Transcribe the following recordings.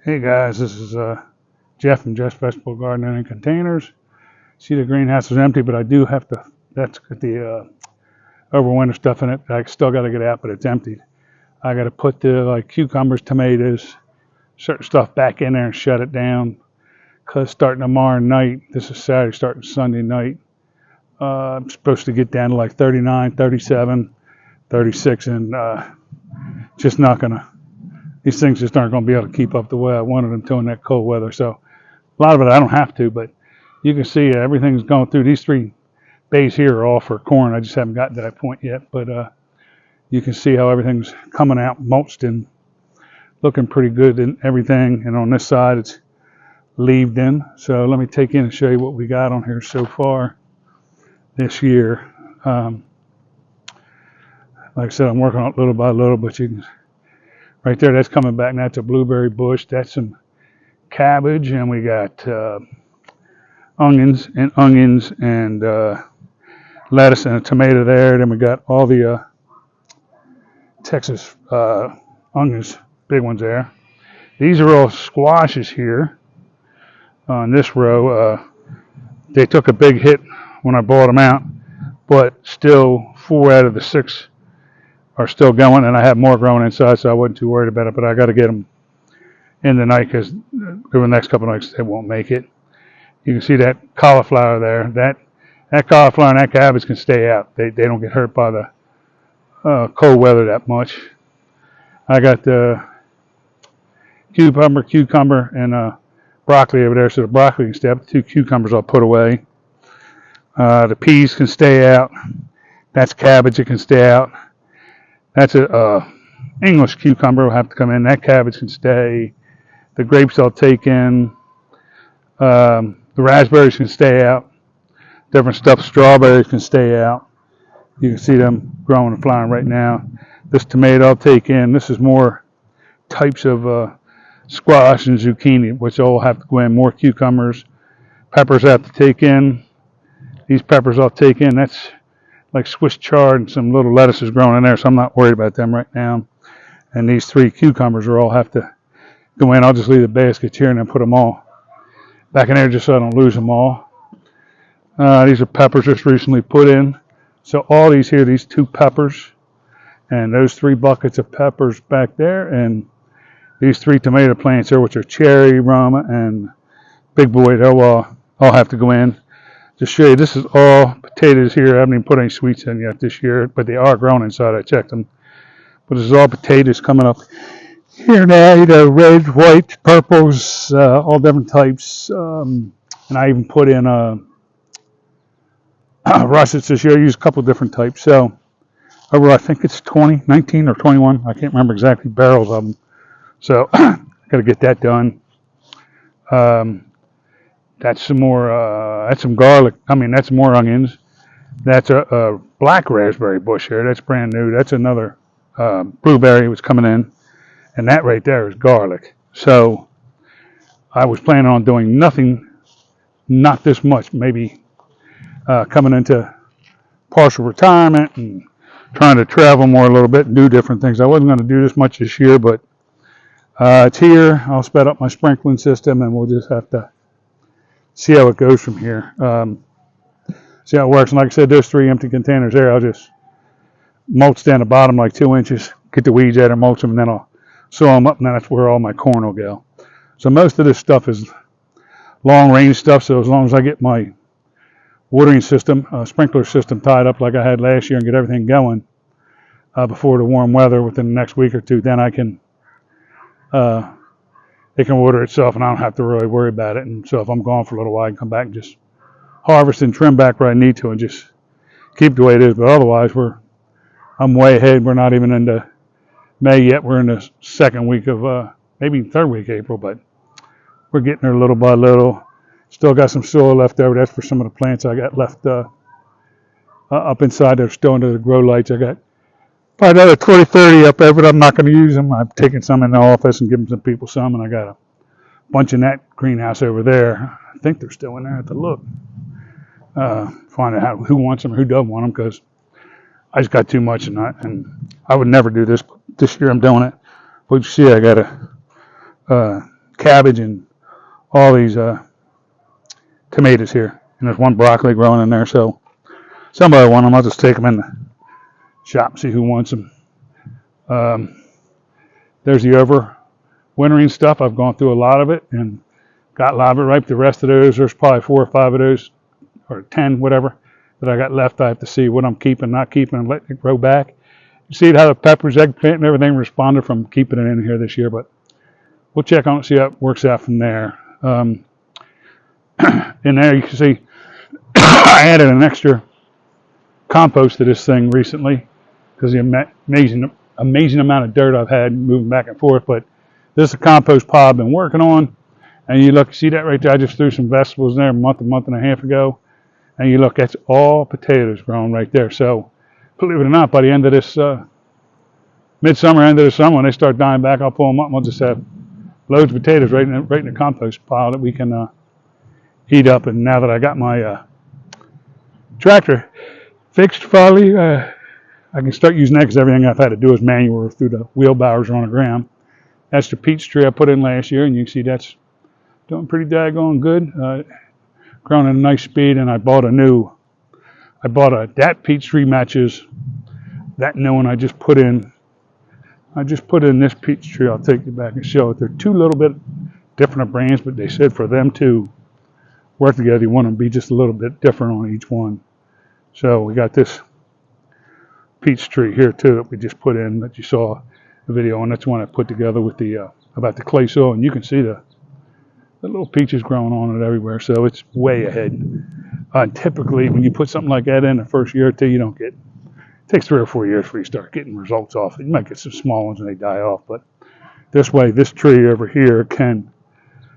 Hey guys, this is Jeff from Jeff's Vegetable Gardening and Containers. See, the greenhouse is empty, but I do have to. That's got the overwinter stuff in it. I still got to get out, but it's emptied. I got to put the cucumbers, tomatoes, certain stuff back in there and shut it down. Cause starting tomorrow night, this is Saturday, starting Sunday night, I'm supposed to get down to like 39, 37, 36, and just not gonna. These things just aren't going to be able to keep up the way I wanted them to in that cold weather. So a lot of it I don't have to, but you can see everything's going through. These three bays here are all for corn. I just haven't gotten to that point yet, but you can see how everything's coming out mulched and looking pretty good and everything. And on this side, it's leaved in. So let me take in and show you what we got on here so far this year. Like I said, I'm working on it little by little, but you can. Right there, that's coming back. Now, that's a blueberry bush. That's some cabbage, and we got onions and lettuce and a tomato there. Then we got all the Texas onions, big ones there. These are all squashes here on this row. They took a big hit when I bought them out, but still 4 out of the 6 are still going, and I have more growing inside, so I wasn't too worried about it, but I got to get them in the night because over the next couple of nights they won't make it. You can see that cauliflower there. That cauliflower and that cabbage can stay out. They don't get hurt by the cold weather that much. I got the cucumber, and broccoli over there, so the broccoli can stay out. The 2 cucumbers I'll put away. The peas can stay out. That's cabbage. It can stay out. That's a English cucumber will have to come in. That cabbage can stay. The grapes I'll take in. The raspberries can stay out. Different stuff. Strawberries can stay out. You can see them growing and flying right now. This tomato I'll take in. This is more types of squash and zucchini, which all have to go in. More cucumbers. Peppers I have to take in. These peppers I'll take in. That's like Swiss chard, and some little lettuces growing in there, so I'm not worried about them right now. And these 3 cucumbers are all have to go in. I'll just leave the baskets here and then put them all back in there just so I don't lose them all. These are peppers just recently put in. So all these here, these 2 peppers, and those 3 buckets of peppers back there, and these 3 tomato plants here, which are cherry, rum, and big boy, they'll all have to go in. To show you, this is all potatoes here. I haven't even put any sweets in yet this year, but they are growing inside. I checked them. But this is all potatoes coming up here now. You know, red, white, purples, all different types. And I even put in russets this year. I used a couple different types. So over, I think it's 19 or 21. I can't remember exactly, barrels of them. So I got to get that done. That's some more, that's some garlic. That's more onions. That's a black raspberry bush here. That's brand new. That's another blueberry was coming in. And that right there is garlic. So I was planning on doing nothing, not this much, maybe coming into partial retirement and trying to travel more a little bit and do different things. I wasn't going to do this much this year, but it's here. I'll sped up my sprinkling system, and we'll just have to see how it goes from here. See how it works. And like I said, those 3 empty containers there, I'll just mulch down the bottom like 2 inches, get the weeds out and mulch them, and then I'll sow them up, and then that's where all my corn will go. So most of this stuff is long range stuff, so as long as I get my watering system, sprinkler system tied up like I had last year and get everything going before the warm weather within the next week or 2, then I can it can water itself, and I don't have to really worry about it. And so if I'm gone for a little while, I can come back and just harvest and trim back where I need to and just keep it the way it is. But otherwise, I'm way ahead. We're not even into May yet. We're in the 2nd week of, maybe 3rd week of April, but we're getting there little by little. Still got some soil left over. That's for some of the plants I got left up inside there, still under the grow lights. I got probably another 20, 30 up there, but I'm not going to use them. I've taken some in the office and given some people some, and I got a bunch in that greenhouse over there. I think they're still in there. I have to look. Find out who wants them or who doesn't want them, because I just got too much, and I would never do this. This year I'm doing it. But you see, I got a cabbage and all these tomatoes here. And there's one broccoli growing in there, so somebody want them, I'll just take them in the shop and see who wants them. There's the overwintering stuff. I've gone through a lot of it and got a lot of it ripe. The rest of those, there's probably 4 or 5 of those, or 10, whatever, that I got left. I have to see what I'm keeping, not keeping, and letting it grow back. You see how the peppers, eggplant, and everything responded from keeping it in here this year, but we'll check on it, see how it works out from there. In there, you can see I added an extra compost to this thing recently because the amazing amount of dirt I've had moving back and forth. But this is a compost pile I've been working on, and you look, see that right there? I just threw some vegetables in there a month and a half ago, and you look, that's all potatoes growing right there. So believe it or not, by the end of this midsummer, end of the summer, when they start dying back, I'll pull them up and we'll just have loads of potatoes right in the compost pile that we can heat up. And now that I got my tractor fixed finally, I can start using that because everything I've had to do is manual through the wheelbarrows on the ground. That's the peach tree I put in last year, and you can see that's doing pretty daggone good. Growing at a nice speed, and I bought that peach tree matches that new one I just put in. I just put in this peach tree. I'll take you back and show it. They're 2 little bit different brands, but they said for them to work together, you want them to be just a little bit different on each one. So we got this peach tree here too that we just put in that you saw the video, and that's one I put together with the about the clay soil, and you can see the little peaches growing on it everywhere. So it's way ahead. Typically, when you put something like that in the first year or two, you don't get. It takes 3 or 4 years before you start getting results off it. You might get some small ones and they die off, but this way, this tree over here can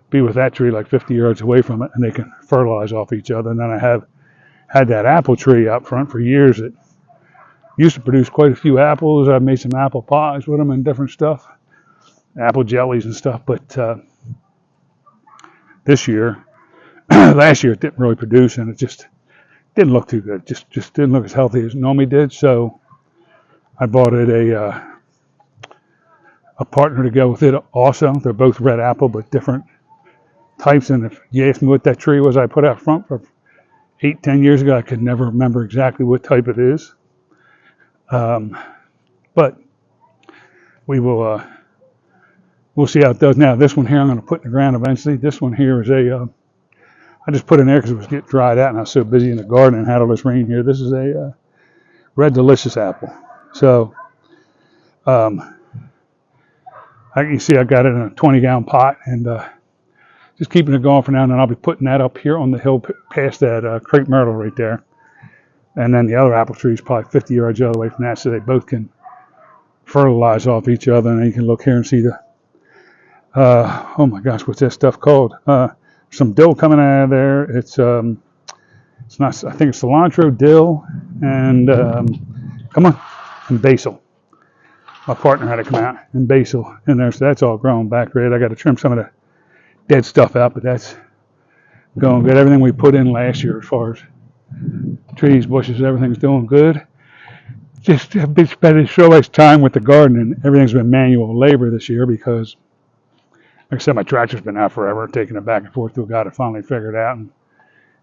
be with that tree like 50 yards away from it, and they can fertilize off each other. And then I have had that apple tree out front for years. It used to produce quite a few apples. I've made some apple pies with them and different stuff, apple jellies and stuff. But this year, last year it didn't really produce, and it just didn't look too good. Just didn't look as healthy as it normally did. So I bought it a partner to go with it also. They're both red apple, but different types. And if you asked me what that tree was I put out front for 8-10 years ago, I could never remember exactly what type it is. But we will we'll see how it does. Now this one here I'm going to put in the ground eventually. This one here is I just put in there because it was getting dried out and I was so busy in the garden and had all this rain here. This is a red delicious apple. So you see I got it in a 20-gallon pot, and just keeping it going for now. And then I'll be putting that up here on the hill past that crepe myrtle right there. And then the other apple tree is probably 50 yards the other way from that, so they both can fertilize off each other. And then you can look here and see the, oh my gosh, what's that stuff called? Some dill coming out of there. It's not, I think it's cilantro, dill, and come on, and basil. My partner had to come out, and basil in there, so that's all growing back red. I got to trim some of the dead stuff out, but that's going good. Everything we put in last year as far as trees, bushes, everything's doing good. Just have been spending so much time with the garden, and everything's been manual labor this year because, like I said, my tractor's been out forever, taking it back and forth to a guy that finally figured it out, and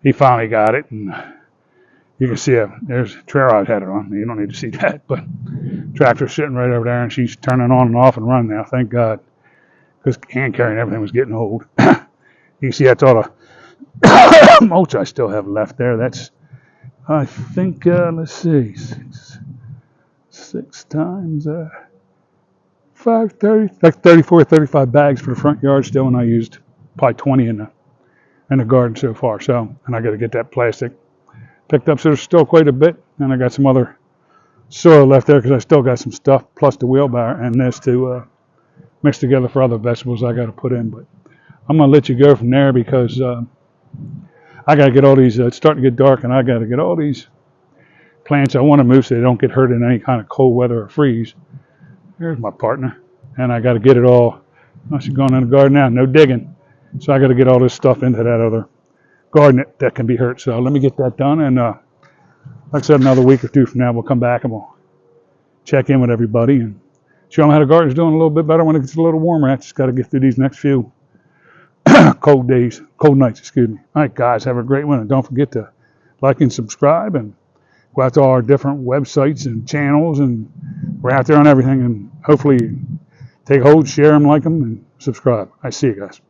he finally got it. And you can see there's a trail I've had it on. You don't need to see that, but tractor's sitting right over there, and she's turning on and off and running now, thank God, because hand carrying everything was getting old. You can see that's all the mulch I still have left there. That's, I think, let's see, six times 530, like 34, 35 bags for the front yard still, and I used probably 20 in the garden so far. So, and I got to get that plastic picked up. So there's still quite a bit, and I got some other soil left there because I still got some stuff plus the wheelbarrow and this to mix together for other vegetables I got to put in. But I'm gonna let you go from there because I got to get all these. It's starting to get dark, and I got to get all these plants I want to move so they don't get hurt in any kind of cold weather or freeze. Here's my partner, and I got to get it all. She's going in the garden now, no digging. So I got to get all this stuff into that other garden that can be hurt. So let me get that done, and like I said, another week or two from now, we'll come back and we'll check in with everybody and show them how the garden's doing a little bit better when it gets a little warmer. I just got to get through these next few cold days, cold nights, excuse me. All right, guys, have a great one. And don't forget to like and subscribe and go out to all our different websites and channels. And we're out there on everything. And hopefully take hold, share them, like them, and subscribe. I see you guys.